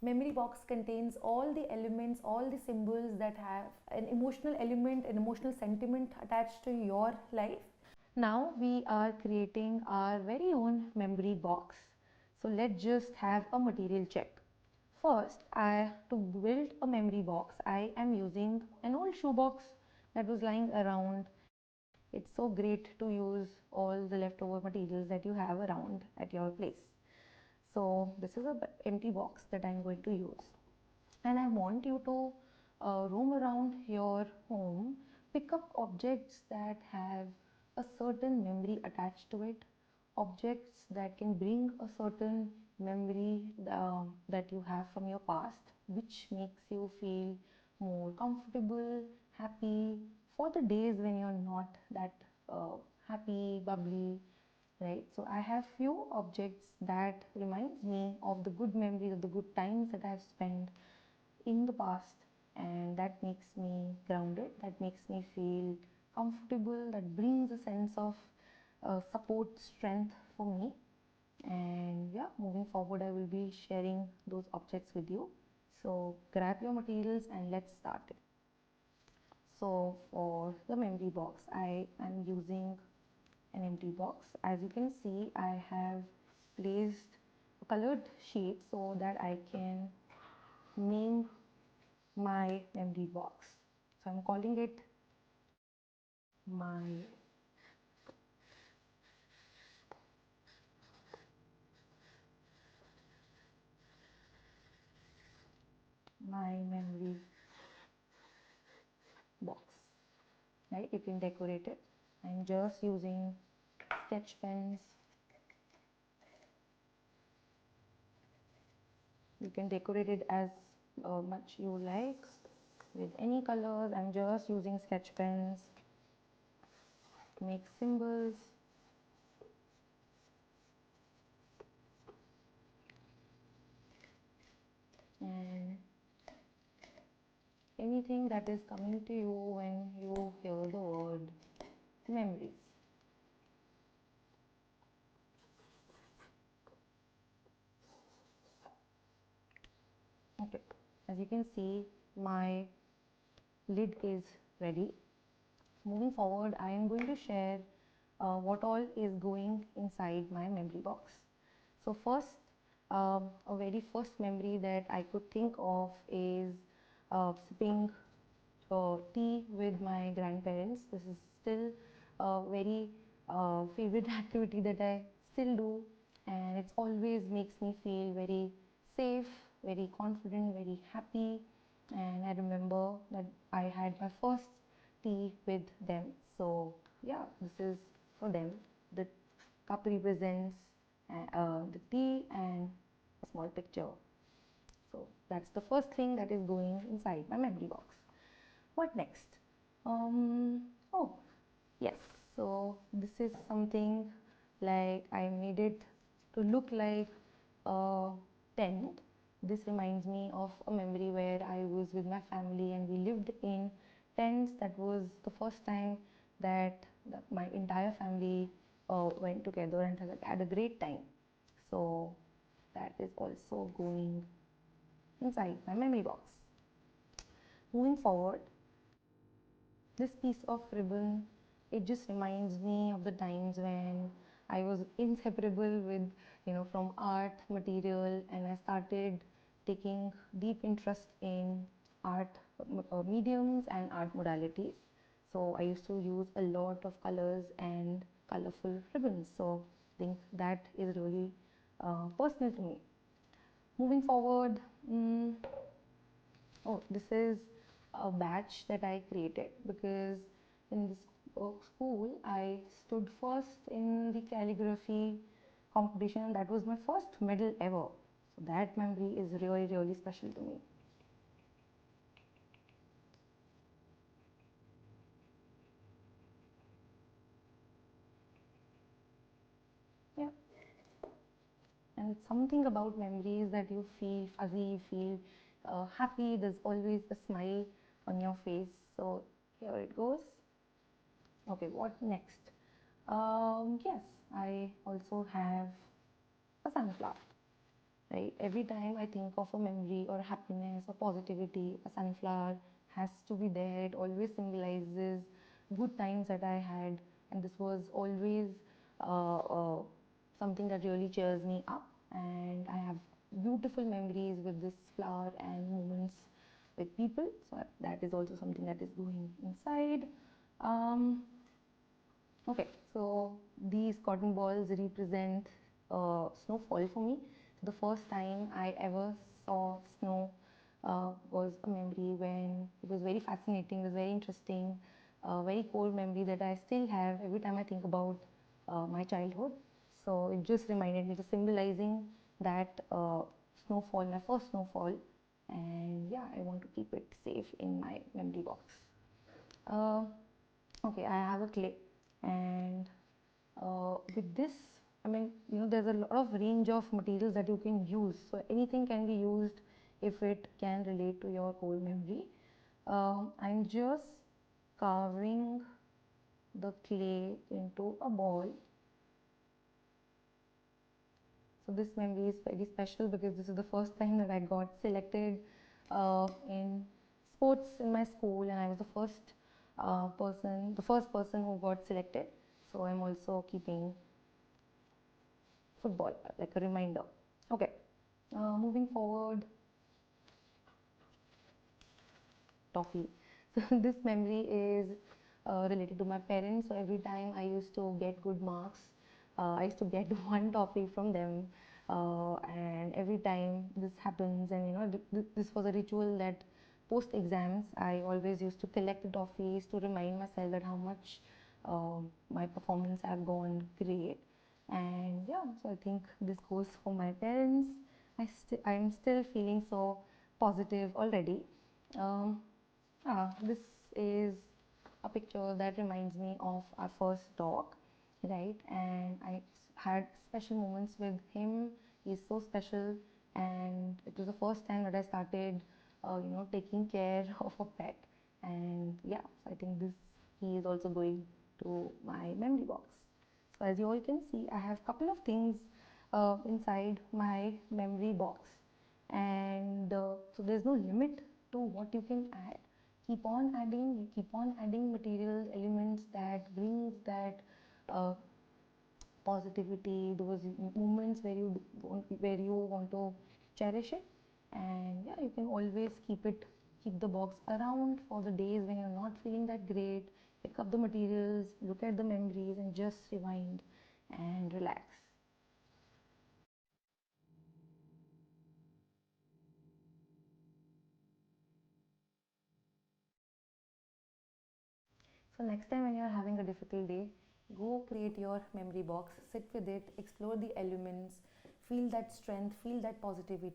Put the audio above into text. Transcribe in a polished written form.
Memory box contains all the elements, all the symbols that have an emotional element, an emotional sentiment attached to your life. Now we are creating our very own memory box. So let's just have a material check. First, to build a memory box, I am using an old shoebox that was lying around. It's so great to use all the leftover materials that you have around at your place. So this is an empty box that I'm going to use, and I want you to roam around your home, pick up objects that have a certain memory attached to it, objects that can bring a certain memory that you have from your past, which makes you feel more comfortable, happy for the days when you're not that happy, bubbly, right? So I have few objects that reminds me of the good memories, of the good times that I have spent in the past, and that makes me grounded, that makes me feel comfortable, that brings a sense of support, strength for me. And yeah, moving forward I will be sharing those objects with you. So grab your materials and let's start it. So for the memory box, I am using an empty box. As you can see, I have placed a colored sheet so that I can name my memory box. So I'm calling it my memory box, right? You can decorate it. I'm just using sketch pens. You can decorate it as much you like with any colors. I'm just using sketch pens to make symbols. And anything that is coming to you when you hear the word memories. Okay, as you can see, my lid is ready. Moving forward, I am going to share what all is going inside my memory box. So first, a very first memory that I could think of is sipping tea with my grandparents. This is still a very favorite activity that I still do, and it always makes me feel very safe, very confident, very happy. And I remember that I had my first tea with them. So yeah, this is for them. The cup represents the tea and a small picture. So that's the first thing that is going inside my memory box. What next? Oh, yes. So this is something like I made it to look like a tent. This reminds me of a memory where I was with my family and we lived in tents. That was the first time that my entire family went together and had a great time. So that is also going inside my memory box. Moving forward, this piece of ribbon, it just reminds me of the times when I was inseparable with, from art material, and I started taking deep interest in art mediums and art modalities. So I used to use a lot of colors and colorful ribbons. So I think that is really personal to me. Moving forward, oh, this is a batch that I created because in this school I stood first in the calligraphy competition. That was my first medal ever. So that memory is really, really special to me. Yeah. And it's something about memories that you feel fuzzy, you feel happy, there's always a smile on your face. So here it goes. Okay, what next? Yes, I also have a sunflower. right? Every time I think of a memory or happiness or positivity, a sunflower has to be there. It always symbolizes good times that I had, and this was always uh, uh, something that really cheers me up. And I have beautiful memories with this flower and moments with people. So that is also something that is going inside. Um, Okay, so these cotton balls represent snowfall for me. So the first time I ever saw snow was a memory when it was very fascinating, it was very interesting, very core memory that I still have every time I think about my childhood. So it just reminded me, to symbolizing that snowfall, my first snowfall, and yeah, I want to keep it safe in my memory box. Uh, okay, I have a clay, and with this, I mean, there's a lot of range of materials that you can use. So anything can be used if it can relate to your whole memory. I'm just carving the clay into a ball. So this memory is very special because this is the first time that I got selected in sports in my school, and I was the first person who got selected. So I'm also keeping football like a reminder. Okay, moving forward, toffee. So this memory is related to my parents. So every time I used to get good marks, I used to get one toffee from them. And every time this happens, and this was a ritual that post exams I always used to collect the toffees to remind myself that how much my performance have gone great. And yeah, so I think this goes for my parents. I'm still feeling so positive already. um, this is a picture that reminds me of our first dog, right? And I had special moments with him. He's so special, and it was the first time that I started, taking care of a pet. And yeah, so I think this he is also going to my memory box. So as you all can see, I have a couple of things inside my memory box, and so there's no limit to what you can add. Keep on adding material elements that brings that uh, positivity, those moments where you want to cherish it. And yeah, you can always keep the box around for the days when you're not feeling that great. Pick up the materials, look at the memories, and just rewind and relax. So next time when you're having a difficult day, go create your memory box, sit with it, explore the elements, feel that strength, feel that positivity.